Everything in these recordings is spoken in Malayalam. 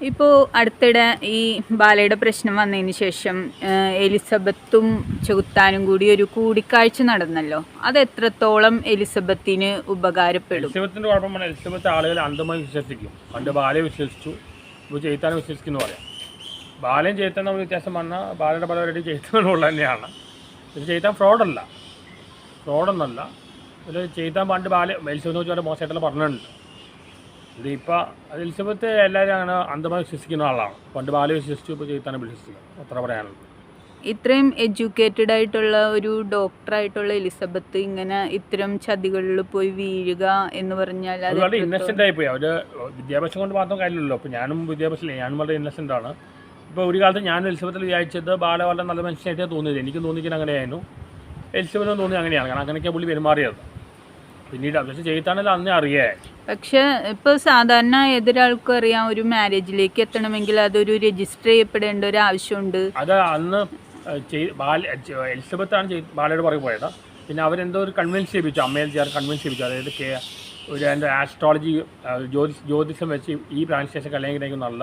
ഇപ്പോൾ അടുത്തിടെ ഈ ബാലയുടെ പ്രശ്നം വന്നതിന് ശേഷം എലിസബത്തും ചെകുത്താനും കൂടി ഒരു കൂടിക്കാഴ്ച നടന്നല്ലോ. അത് എത്രത്തോളം എലിസബത്തിന് ഉപകാരപ്പെടും? എലിസബത്തിന്റെ കുഴപ്പമാണ്, എലിസബത്ത് ആളുകൾ അന്ധമായി വിശ്വസിക്കും. പണ്ട് ബാലയെ വിശ്വസിച്ചു, ഇപ്പോൾ ചെയ്ത്താനെ വിശ്വസിക്കുന്നു പറയാം. ബാലയും ചെയ്ത്താൻ നമ്മൾ വ്യത്യാസം പറഞ്ഞാൽ ബാലയുടെ പലവരുടെ ചെയ്ത്താനുള്ള തന്നെയാണ്. ഇത് ചെയ്ത്താൻ ഫ്രോഡൊന്നല്ല. ഇത് ചെയ്ത്താൻ പണ്ട് എലിസബത്ത് വെച്ചാൽ മോശമായിട്ടുള്ള പറഞ്ഞിട്ടുണ്ട്. ഇതിപ്പോൾ എലിസബത്ത് എല്ലാവരും അങ്ങനെ അന്ധമായി വിശ്വസിക്കുന്ന ആളാണ്. പണ്ട് ബാലയെ വിശ്വസിച്ചു, ഇപ്പോൾ ചെയ്ത്താനെ വിശ്വസിക്കുന്നു, അത്ര പറയാനുള്ളത്. ഇത്രയും എഡ്യൂക്കേറ്റഡ് ആയിട്ടുള്ള ഒരു ഡോക്ടറായിട്ടുള്ള എലിസബത്ത് ഇങ്ങനെ ഇത്തരം ചതികളിൽ പോയി വീഴുക എന്ന് പറഞ്ഞാൽ അത് വളരെ ഇന്നസെൻ്റ് ആയിപ്പോയി. അവർ വിദ്യാഭ്യാസം കൊണ്ട് മാത്രം കാര്യമില്ലല്ലോ. ഇപ്പോൾ ഞാനും വിദ്യാഭ്യാസമില്ല, ഞാനും വളരെ ഇന്നസെൻ്റ് ആണ്. ഇപ്പോൾ ഒരു കാലത്ത് ഞാൻ എലിസബത്തിൽ വിചാരിച്ചത് ബാല വളരെ നല്ല മനുഷ്യനായിട്ടേ തോന്നിയത്. എനിക്കും തോന്നിക്കാൻ അങ്ങനെയായിരുന്നു, എലിസബത്തിനും തോന്നി അങ്ങനെയാണ്. കാരണം അങ്ങനെയൊക്കെ പുള്ളി പെരുമാറിയത്. പിന്നീട് പക്ഷേ ചെയ്താണല്ലോ അന്നേ അറിയേ. പക്ഷെ ഇപ്പോൾ സാധാരണ ഏതൊരാൾക്കും അറിയാം, ഒരു മാരേജിലേക്ക് എത്തണമെങ്കിൽ അതൊരു രജിസ്റ്റർ ചെയ്യപ്പെടേണ്ട ഒരു ആവശ്യമുണ്ട്. അത് അന്ന് എലിസബത്താണ് ബാലയുടെ പുറകെ പോയത്. പിന്നെ അവരെന്തോ ഒരു കൺവിൻസ് ചെയ്യിപ്പിച്ചു, അമ്മയിൽ ചേർന്ന് കൺവിൻസ് ചെയ്യിപ്പിച്ചു. അതായത് ഒരു എൻ്റെ ആസ്ട്രോളജി ജ്യോതിഷം വെച്ച് ഈ ബ്രാഞ്ച് സ്റ്റേഷൻ കല്യാണം കഴിക്കും നല്ല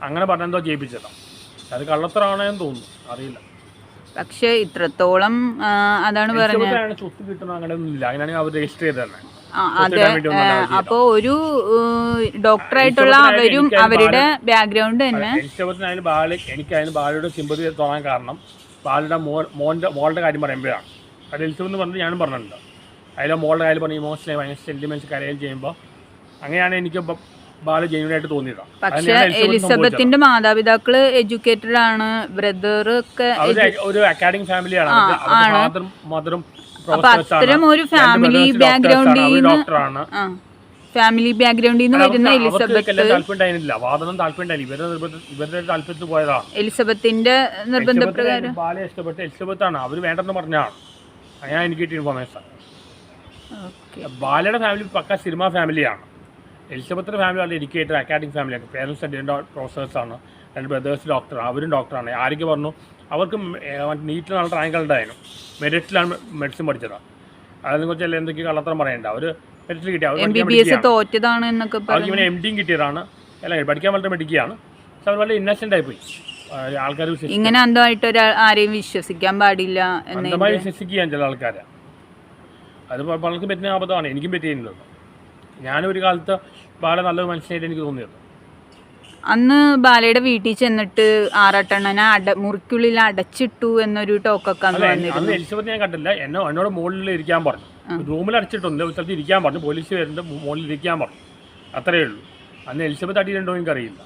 അങ്ങനെ പറഞ്ഞെന്തോ ചെയ്യിപ്പിച്ചതാണ്. അത് കള്ളത്തരാണെന്ന് തോന്നുന്നു, അറിയില്ല. പക്ഷേ ഇത്രത്തോളം അതാണ് പറഞ്ഞത്, ചുറ്റ് കിട്ടുന്ന അങ്ങനെ ഒന്നുമില്ല. അങ്ങനെയാണെങ്കിൽ അവർ രജിസ്റ്റർ ചെയ്ത് തന്നെ. അതെ, അപ്പോൾ ഒരു ഡോക്ടറായിട്ടുള്ള അവരും അവരുടെ ബാക്ക്ഗ്രൗണ്ട് തന്നെ. എലിസബത്തിനായാലും എനിക്കായാലും ബാലയുടെ സിമ്പതി തോന്നാൻ കാരണം ബാലയുടെ മോളുടെ കാര്യം പറയുമ്പോഴാണ്. അത് എലിസബത്ത് പറഞ്ഞിട്ട് ഞാനും പറഞ്ഞിട്ടുണ്ട്. അതിലെ മോളുടെ കാര്യം പറഞ്ഞ് ഇമോഷണലി ഭയങ്കര സെൻറ്റിമെൻറ്റ്സ് കരയിൽ ചെയ്യുമ്പോൾ അങ്ങനെയാണ് എനിക്ക് ബാല ജെന്യൂനായിട്ട് തോന്നിയതാണ്. പക്ഷേ എലിസബത്തിന്റെ മാതാപിതാക്കള് എഡ്യൂക്കേറ്റഡ് ആണ്, ബ്രദർ ഒക്കെ ഒരു അക്കാഡമിക് ഫാമിലിയാണ്. മദറും അത്തരം ഒരു ഫാമിലി ബാക്ക്ഗ്രൗണ്ടിൽ നിന്ന് വരുന്ന ഇവരുടെ താല്പര്യത്തിൽ പോയതാണ്. എലിസബത്തിന്റെ നിർബന്ധപ്രകാരം ബാലയെ ഇഷ്ടപ്പെട്ട് എലിസബത്താണ് അവർ വേണ്ടെന്ന് പറഞ്ഞാണ്. അങ്ങനെ എനിക്ക് കിട്ടിയ ഇൻഫോർമേഷൻ. ബാലയുടെ ഫാമിലി പക്ക സിനിമ ഫാമിലിയാണ്. എലിസബത്തിന്റെ ഫാമിലി വളരെ എഡ്യൂക്കേറ്റഡ് അക്കാഡമിക് ഫാമിലിയാണ്. പേരൻസ് രണ്ട് പ്രൊഫസേഴ്സാണ്, രണ്ട് ബ്രദേഴ്സ് ഡോക്ടറാണ്, അവരും ഡോക്ടറാണ്. ആരൊക്കെ പറഞ്ഞു അവർക്ക് നീറ്റിൽ നല്ല റാങ്ക് ഉണ്ടായിരുന്നു, മെറിറ്റിലാണ് മെഡിസിൻ പഠിച്ചതാണ്. അതിനെക്കുറിച്ച് എല്ലാം എന്തൊക്കെ കള്ളത്തരം പറയണ്ട. അവർ മെറിറ്റിൽ കിട്ടിയ ഇവന് MD കിട്ടിയതാണ്. എല്ലാം പഠിക്കാൻ വളരെ മെഡിക്കുകയാണ്. പക്ഷെ അവർ വളരെ ഇന്നസെൻ്റ് ആയിപ്പോയി. ആൾക്കാർ ഇങ്ങനെ അന്ധമായിട്ട് ആരെയും വിശ്വസിക്കാൻ പാടില്ല, അന്ധമായി വിശ്വസിക്കുകയാണ് ചില ആൾക്കാരെ. അത് പലർക്കും പറ്റുന്ന അബദ്ധമാണ്, എനിക്കും പറ്റിയിട്ടുള്ളത്. ഞാനൊരു കാലത്ത് ബാല നല്ലൊരു മനുഷ്യനായിട്ട് എനിക്ക് തോന്നിയത്. അന്ന് ബാലയുടെ വീട്ടിൽ ചെന്നിട്ട് ആറാട്ടണ്ണനെ മുറിക്കുള്ളിൽ അടച്ചിട്ടു എന്നൊരു ടോക്കൊക്കെ അന്ന് എലിസബത്ത് ഞാൻ കണ്ടില്ല. എന്നോട് മുകളിൽ ഇരിക്കാൻ പറഞ്ഞു. റൂമിൽ അടച്ചിട്ടൊന്നുമില്ല, ഒരു സ്ഥലത്ത് ഇരിക്കാൻ പറഞ്ഞു. പോലീസ് വരുന്നുണ്ട്, മുകളിൽ ഇരിക്കാൻ പറഞ്ഞു. അത്രയേ ഉള്ളൂ. അന്ന് എലിസബത്ത് അടിയിലുണ്ടോ എനിക്കറിയില്ല.